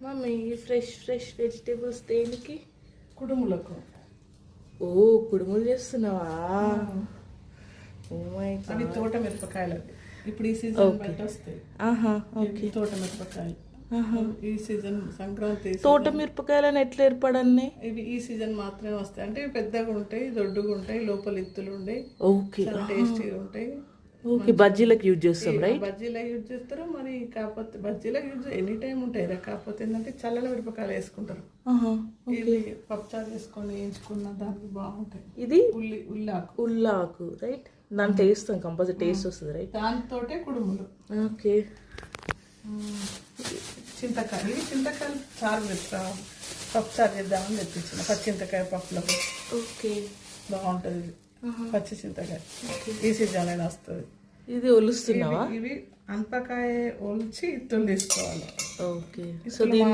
Mummy fresh vegetables దేనికి? కుడుములకు. ఓ కుడుములు చేస్తున్నావా? Oh my god. అవి తోట మిరపకాయలు. ఇప్పుడు ఈ సీజన్ బట్టి వస్తాయి. ఓకే. తోట మిరపకాయలు ఈ సీజన్ సంక్రాంతి. తోట మిరపకాయలను ఎట్లా ఏర్పడన్నాయి? ఇవి ఈ సీజన్ మాత్రమే వస్తాయి. అంటే పెద్దగా ఉంటాయి, దొడ్డుగా ఉంటాయి, లోపల ఇత్తులు ఉంటాయి, ఓకే. చాలా టేస్టీగా ఉంటాయి. ఓకే, బజ్జీలకు యూజ్ చేస్తాం రైట్? బజ్జీలకు యూజ్ చేస్తారు. మరి కాకపోతే బజ్జీలకు యూజ్ ఎనీ టైం ఉంటాయి. కాకపోతే ఏంటంటే చల్లని మిరపకాయలు వేసుకుంటారు. ఇది పప్పుచారు వేసుకొని వేయించుకున్న దానికి బాగుంటాయి. ఇది ఉల్లాకు రైట్? దాని టేస్ట్ కంపల్సరీ టేస్ట్ వస్తుంది రైట్? దాంతోటే కుడుములు. ఓకే. చింతకాయ, ఇవి చింతకాయలు చారు పప్పుచారు చేద్దామని తెప్పించిన. పచ్చి చింతకాయ పప్పులకు ఓకే బాగుంటుంది. పచ్చి చింతకాయ ఈ సీజన్ అయినా వస్తుంది. ఇది ఒలుస్తున్నావా? ఇవి అంపకాయ ఒలిచి ఇత్తులు తీసుకోవాలి. ఓకే. సో దీని